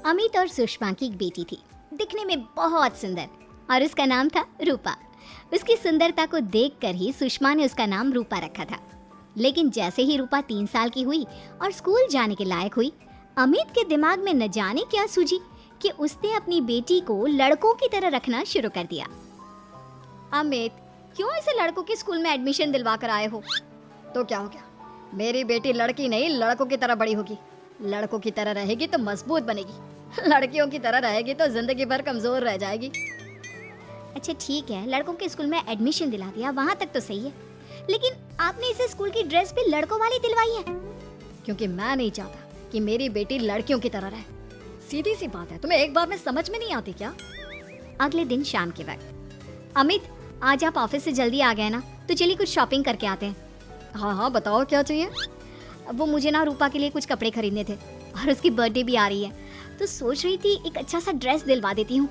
अमित और सुषमा की एक बेटी थी, दिखने में बहुत सुंदर, और उसका नाम था रूपा। उसकी सुंदरता को देखकर ही सुषमा ने उसका नाम रूपा रखा था। लेकिन जैसे ही रूपा 3 साल की हुई और स्कूल जाने के लायक हुई, अमित के दिमाग में न जाने क्या सूझी कि उसने अपनी बेटी को लड़कों की तरह रखना शुरू कर दिया। अमित, क्यों इसे लड़कों के स्कूल में एडमिशन दिलवा कर आए हो? तो क्या हो गया, मेरी बेटी लड़की नहीं लड़कों की तरह बड़ी होगी। लड़कों की तरह रहेगी तो मजबूत बनेगी, लड़कियों की तरह रहेगी तो जिंदगी भर कमजोर रह जाएगी। अच्छा ठीक है, लड़कों के स्कूल में एडमिशन दिला दिया, वहाँ तक तो सही है, लेकिन आपने इसे स्कूल की ड्रेस भी लड़कों वाली दिलवाई है। क्योंकि मैं नहीं चाहता कि मेरी बेटी लड़कियों की तरह रहे। सीधी सी बात है, तुम्हें एक बार में समझ में नहीं आती क्या? अगले दिन शाम के वक्त, अमित आज आप ऑफिस से जल्दी आ गए ना, तो चलिए कुछ शॉपिंग करके आते हैं। हाँ हाँ बताओ क्या चाहिए। वो मुझे ना रूपा के लिए कुछ कपड़े खरीदने थे, और उसकी बर्थडे भी आ रही है, तो सोच रही थी एक अच्छा सा ड्रेस दिलवा देती हूँ।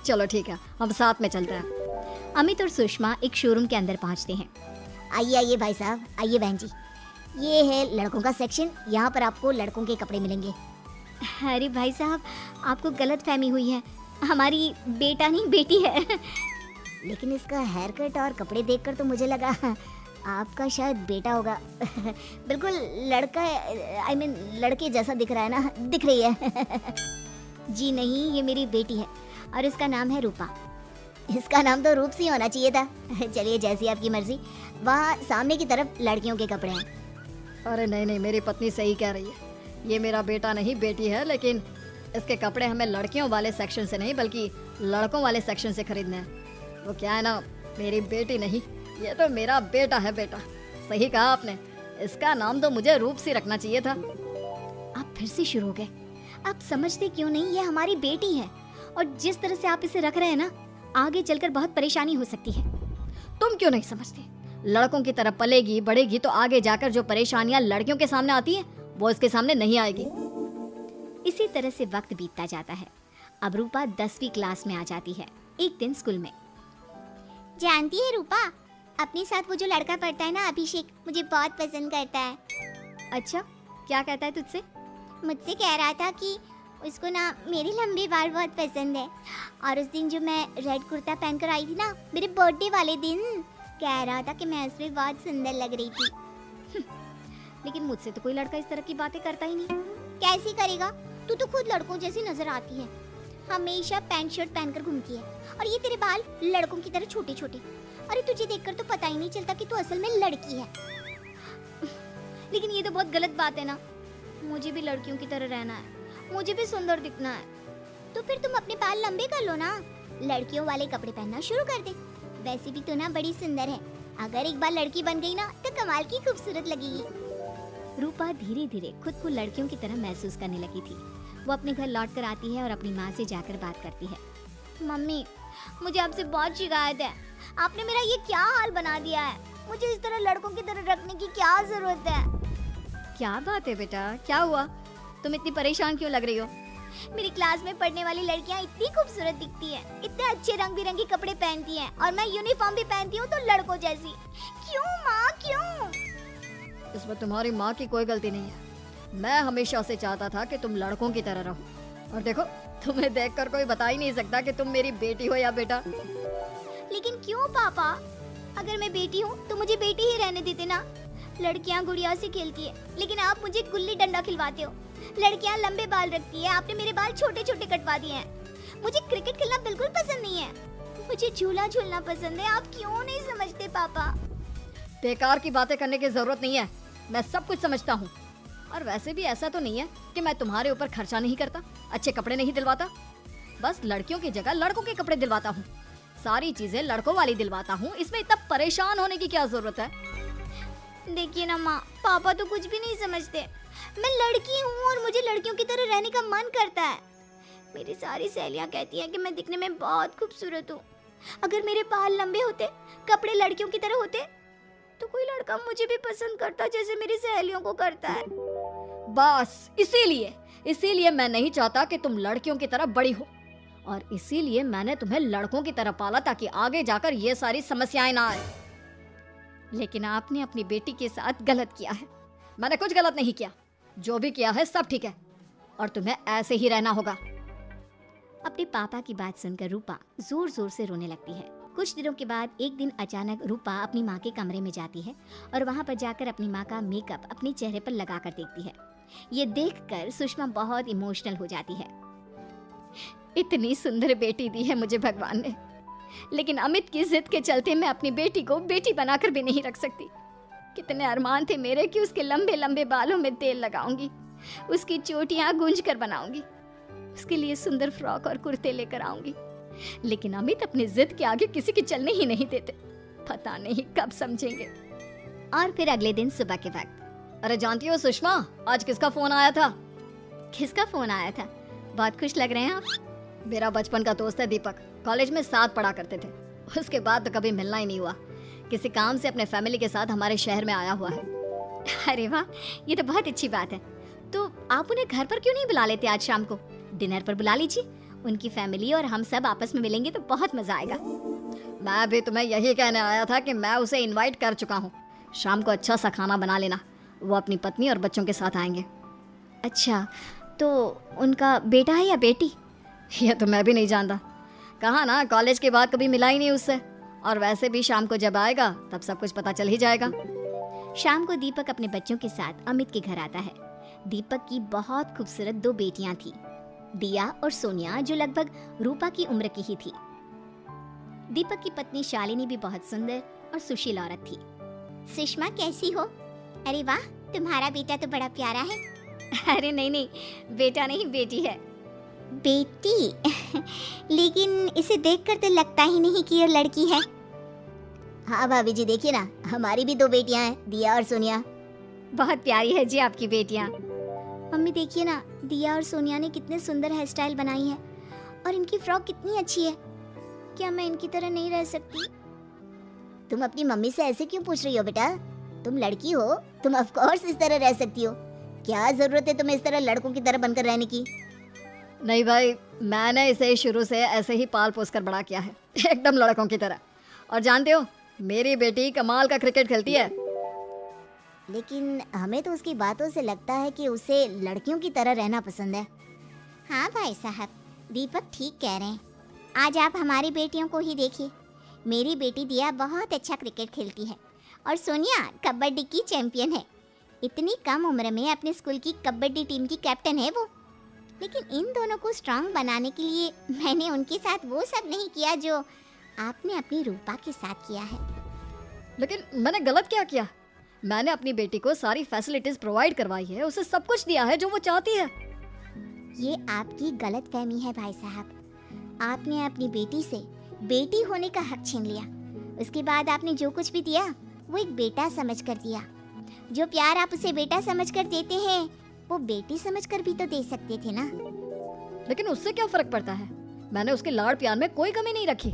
चलो ठीक है, हम साथ में चलते हैं। अमित और सुषमा एक शोरूम के अंदर पहुँचते हैं। आइए आइए भाई साहब, आइए बहन जी, ये है लड़कों का सेक्शन, यहाँ पर आपको लड़कों के कपड़े मिलेंगे। अरे भाई साहब, आपको गलत फहमी हुई है, हमारी बेटा नहीं बेटी है। लेकिन इसका हेयर कट और कपड़े देखकर तो मुझे लगा आपका शायद बेटा होगा। बिल्कुल लड़का, आई मीन लड़के जैसा दिख रहा है ना, दिख रही है। जी नहीं, ये मेरी बेटी है और इसका नाम है रूपा। इसका नाम तो रूप सी होना चाहिए था। चलिए जैसी आपकी मर्जी, वहाँ सामने की तरफ लड़कियों के कपड़े हैं। अरे नहीं नहीं, मेरी पत्नी सही कह रही है, ये मेरा बेटा नहीं बेटी है, लेकिन इसके कपड़े हमें लड़कियों वाले सेक्शन से नहीं बल्कि लड़कों वाले सेक्शन से खरीदने हैं। वो क्या है ना, मेरी बेटी नहीं, ये तो मेरा बेटा है। बेटा सही कहा आपने, इसका नाम तो मुझे रूप सी रखना चाहिए था। आप फिर से शुरू हो गए। आप समझते क्यों नहीं, ये हमारी बेटी है, और जिस तरह से आप इसे रख रहे हैं ना, आगे चलकर बहुत परेशानी हो सकती है। तुम क्यों नहीं समझते? लड़कों की तरह पलेगी बढ़ेगी तो आगे जाकर जो परेशानियां लड़कियों के सामने आती हैं वो इसके सामने नहीं आएगी। इसी तरह से वक्त बीतता जाता है। अब रूपा 10वीं क्लास में आ जाती है। एक दिन स्कूल में, जानती है रूपा, अपने साथ वो जो लड़का पढ़ता है ना, अभिषेक, मुझे बहुत पसंद करता है। अच्छा, क्या कहता है तुझसे? मुझसे कह रहा था कि उसको ना मेरे लंबे बाल बहुत पसंद है, और उस दिन जो मैं रेड कुर्ता पहनकर आई थी ना, मेरे बर्थडे वाले दिन, कह रहा था कि मैं उसमें बहुत सुंदर लग रही थी। लेकिन मुझसे तो कोई लड़का इस तरह की बातें करता ही नहीं। कैसी करेगा, तू तो खुद लड़कों जैसी नजर आती है, हमेशा पैंट शर्ट पहनकर घूमती है, और ये तेरे बाल लड़कों की तरह छोटे छोटे। अरे तुझे देखकर तो पता ही नहीं चलता कि तू असल में लड़की है। लेकिन ये तो बहुत गलत बात है ना, मुझे भी लड़कियों की तरह रहना है, मुझे भी सुंदर दिखना है। तो फिर तुम अपने बाल लंबे कर लो ना, लड़कियों वाले कपड़े पहनना शुरू कर दे। वैसे भी तो ना बड़ी सुंदर है, अगर एक बार लड़की बन गई ना तो कमाल की खूबसूरत लगेगी। रूपा धीरे धीरे खुद को लड़कियों की तरह महसूस करने लगी थी। वो अपने घर लौट कर आती है और अपनी माँ से जाकर बात करती है। मम्मी, मुझे आपसे बहुत शिकायत है, आपने मेरा ये क्या हाल बना दिया है, मुझे इस तरह लड़कों की तरह रखने की क्या जरूरत है। क्या बात है बेटा, क्या हुआ? तुम इतनी परेशान क्यों लग रही हो? मेरी क्लास में पढ़ने वाली लड़कियां इतनी खूबसूरत दिखती हैं, इतने अच्छे रंग बिरंगे कपड़े पहनती हैं, और मैं यूनिफॉर्म भी पहनती हूँ तो लड़कों जैसी। क्यों माँ, क्यों? इसमें तुम्हारी माँ की कोई गलती नहीं है। मैं हमेशा से चाहता था कि तुम लड़कों की तरह रहो, और देखो तुम्हें देखकर कोई बता ही नहीं सकता कि तुम मेरी बेटी हो या बेटा। लेकिन क्यों पापा, अगर मैं बेटी हूँ तो मुझे बेटी ही रहने देते ना। लड़कियाँ गुड़िया से खेलती है, लेकिन आप मुझे गुल्ली डंडा खिलवाते हो। लड़कियाँ लंबे बाल रखती है, आपने मेरे बाल छोटे छोटे कटवा दिए हैं। मुझे क्रिकेट खेलना बिल्कुल पसंद नहीं है, मुझे झूला झूलना पसंद है। आप क्यों नहीं समझते पापा? बेकार की बातें करने की जरूरत नहीं है, मैं सब कुछ समझता हूँ। और वैसे भी ऐसा तो नहीं है कि मैं तुम्हारे ऊपर खर्चा नहीं करता, अच्छे कपड़े नहीं दिलवाता। बस लड़कियों की जगह लड़कों के कपड़े दिलवाता हूँ, सारी चीजें लड़कों वाली दिलवाता हूँ। इसमें इतना परेशान होने की क्या जरूरत है? देखिए ना माँ, पापा तो कुछ भी नहीं समझते। मैं लड़की हूँ और मुझे लड़कियों की तरह रहने का मन करता है। मेरी सारी सहेलियाँ कहती हैं कि मैं दिखने में बहुत खूबसूरत हूँ। अगर मेरे बाल लंबे होते, कपड़े लड़कियों की तरह होते, तो कोई लड़का मुझे भी पसंद करता जैसे मेरी सहेलियों को करता है। बस इसीलिए मैं नहीं चाहता कि तुम लड़कियों की तरह बड़ी हो, और इसीलिए मैंने तुम्हें लड़कों की तरह पाला ताकि आगे जाकर ये सारी समस्याएं ना आए। लेकिन आपने अपनी बेटी के साथ गलत किया है। मैंने कुछ गलत नहीं किया, जो भी किया है सब ठीक है। और तुम्हें ऐसे ही रहना होगा। अपने पापा की बात सुनकर रूपा जोर जोर से रोने लगती है। कुछ दिनों के बाद एक दिन अचानक रूपा अपनी माँ के कमरे में जाती है और वहाँ पर जाकर अपनी माँ का मेकअप अपने चेहरे पर लगा कर देखती है। ये देखकर सुषमा बहुत इमोशनल हो जाती है। इतनी सुंदर बेटी दी है मुझे भगवान ने, लेकिन अमित की जिद के चलते मैं अपनी बेटी को बेटी बनाकर भी नहीं रख सकती। कितने अरमान थे मेरे कि उसके लंबे लंबे बालों में तेल लगाऊंगी, उसकी चोटियां गूंज कर बनाऊंगी, उसके लिए सुंदर फ्रॉक और कुर्ते लेकर आऊंगी। लेकिन अमित अपनी जिद के आगे किसी के चलने ही नहीं देते। पता नहीं कब समझेंगे। और फिर अगले दिन सुबह के वक्त, अरे जानती हो सुषमा, आज किसका फोन आया था? किसका फोन आया था? बहुत खुश लग रहे हैं आप। मेरा बचपन का दोस्त है दीपक, कॉलेज में साथ पढ़ा करते थे। उसके बाद तो कभी मिलना ही नहीं हुआ। किसी काम से अपने फैमिली के साथ हमारे शहर में आया हुआ है। अरे वाह, ये तो बहुत अच्छी बात है। तो आप उन्हें घर पर क्यों नहीं बुला लेते? आज शाम को डिनर पर बुला लीजिए। उनकी फैमिली और हम सब आपस में मिलेंगे तो बहुत मजा आएगा। मैं भी तुम्हें यही कहने आया था कि मैं उसे इनवाइट कर चुका हूँ। शाम को अच्छा सा खाना बना लेना, वो अपनी पत्नी और बच्चों के साथ आएंगे। अच्छा, तो उनका बेटा है या बेटी? यह तो मैं भी नहीं जानता। कहा ना, कॉलेज के बाद कभी मिला ही नहीं उससे। और वैसे भी शाम को जब आएगा तब सब कुछ पता चल ही जाएगा। शाम को दीपक अपने बच्चों के साथ अमित के घर आता है। दीपक की बहुत खूबसूरत 2 बेटियां थी, दिया और सोनिया, जो लगभग रूपा की उम्र की ही थी। दीपक की पत्नी शालिनी भी बहुत सुंदर और सुशील औरत थी। सुषमा कैसी हो? अरे वाह, तुम्हारा बेटा तो बड़ा प्यारा है। अरे नहीं, बेटा नहीं, बेटी है। बेटी? लेकिन इसे देखकर तो लगता ही नहीं कि ये लड़की है। हाँ भाभी जी, देखिए ना, हमारी भी 2 बेटियां हैं, दिया और सोनिया। बहुत प्यारी है जी आपकी बेटियां। मम्मी देखिए ना, दिया और सोनिया ने कितने सुंदर हेयर स्टाइल बनाई है और इनकी फ्रॉक कितनी अच्छी है। क्या मैं इनकी तरह नहीं रह सकती? तुम अपनी मम्मी से ऐसे क्यों पूछ रही हो बेटा? तुम लड़की हो, तुम ऑफ कोर्स इस तरह रह सकती हो। क्या जरूरत है तुम्हें इस तरह लड़कों की तरह बनकर रहने की? नहीं भाई, मैंने इसे शुरू से ऐसे ही पाल पोस कर बड़ा किया है, एकदम लड़कों की तरह। और जानते हो, मेरी बेटी कमाल का क्रिकेट खेलती है। लेकिन हमें तो उसकी बातों से लगता है कि उसे लड़कियों की तरह रहना पसंद है। हाँ भाई साहब, दीपक ठीक कह रहे हैं। आज आप हमारी बेटियों को ही देखिए। मेरी बेटी दिया बहुत अच्छा क्रिकेट खेलती है और सोनिया कबड्डी की चैंपियन है। इतनी कम उम्र में अपने स्कूल की कबड्डी टीम की कैप्टन है वो। लेकिन इन दोनों को स्ट्रांग बनाने के लिए मैंने उनके साथ वो सब नहीं किया जो आपने अपनी रूपा के साथ किया है। लेकिन मैंने गलत क्या किया? मैंने अपनी बेटी को सारी फैसिलिटीज प्रोवाइड करवाई है, उसे सब कुछ दिया है जो वो चाहती है। ये आपकी गलत फहमी है भाई साहब। आपने अपनी बेटी से बेटी होने का हक छीन लिया। उसके बाद आपने जो कुछ भी दिया वो एक बेटा समझकर दिया। जो प्यार आप उसे बेटा समझकर देते हैं वो बेटी समझकर भी तो दे सकते थे ना। लेकिन उससे क्या फर्क पड़ता है? मैंने उसके लाड़ प्यार में कोई कमी नहीं रखी।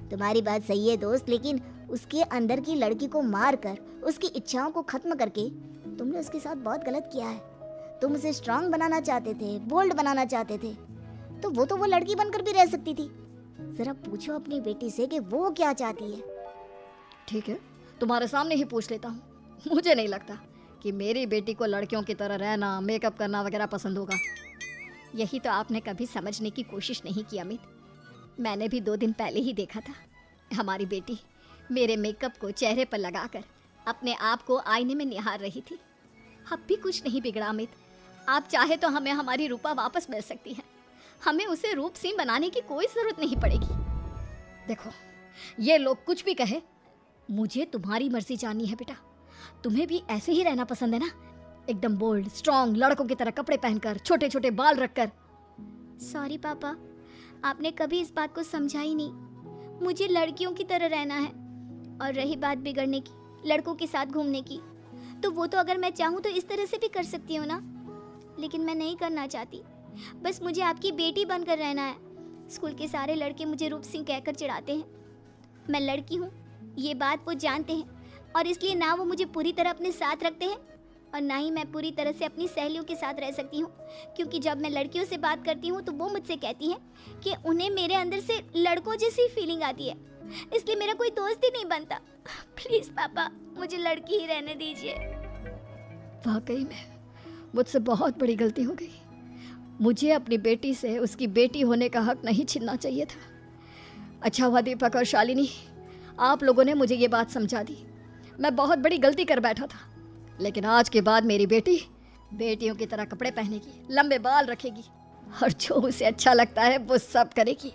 तुम्हारी बात सही है दोस्त, लेकिन उसके अंदर की लड़की को मारकर उसकी इच्छाओं को खत्म करके तुमने उसके साथ बहुत गलत किया है। तुम उसे स्ट्रांग बनाना चाहते थे, बोल्ड बनाना चाहते थे, तो वो लड़की बनकर भी रह सकती थी। जरा पूछो अपनी बेटी से कि वो क्या चाहती है। ठीक है, तुम्हारे सामने ही पूछ लेता हूँ। मुझे नहीं लगता कि मेरी बेटी को लड़कियों की तरह रहना, मेकअप करना वगैरह पसंद होगा। यही तो आपने कभी समझने की कोशिश नहीं की अमित। मैंने भी 2 दिन पहले ही देखा था, हमारी बेटी मेरे मेकअप को चेहरे पर लगाकर अपने आप को आईने में निहार रही थी। अब भी कुछ नहीं बिगड़ा अमित। आप चाहे तो हमें हमारी रूपा वापस मिल सकती है। हमें उसे रूप सिंह बनाने की कोई जरूरत नहीं पड़ेगी। देखो, ये लोग कुछ भी कहे, मुझे तुम्हारी मर्जी जाननी है बेटा। तुम्हें भी ऐसे ही रहना पसंद है ना? एकदम बोल्ड, स्ट्रॉन्ग, लड़कों की तरह कपड़े पहनकर, छोटे छोटे बाल रखकर। सॉरी पापा, आपने कभी इस बात को समझा ही नहीं। मुझे लड़कियों की तरह रहना है। और रही बात बिगड़ने की, लड़कों के साथ घूमने की, तो वो तो अगर मैं चाहूँ तो इस तरह से भी कर सकती हूँ ना। लेकिन मैं नहीं करना चाहती। बस मुझे आपकी बेटी बनकर रहना है। स्कूल के सारे लड़के मुझे रूप सिंह कहकर चिढ़ाते हैं। मैं लड़की हूँ, ये बात वो जानते हैं, और इसलिए ना वो मुझे पूरी तरह अपने साथ रखते हैं और ना ही मैं पूरी तरह से अपनी सहेलियों के साथ रह सकती हूँ। क्योंकि जब मैं लड़कियों से बात करती हूँ तो वो मुझसे कहती हैं कि उन्हें मेरे अंदर से लड़कों जैसी फीलिंग आती है, इसलिए मेरा कोई दोस्त ही नहीं बनता। प्लीज पापा, मुझे लड़की ही रहने दीजिए। वाकई में मुझसे बहुत बड़ी गलती हो गई। मुझे अपनी बेटी से उसकी बेटी होने का हक नहीं छीनना चाहिए था। अच्छा हुआ दीपक और शालिनी, आप लोगों ने मुझे ये बात समझा दी। मैं बहुत बड़ी गलती कर बैठा था, लेकिन आज के बाद मेरी बेटी बेटियों की तरह कपड़े पहनेगी, लंबे बाल रखेगी और जो उसे अच्छा लगता है वो सब करेगी।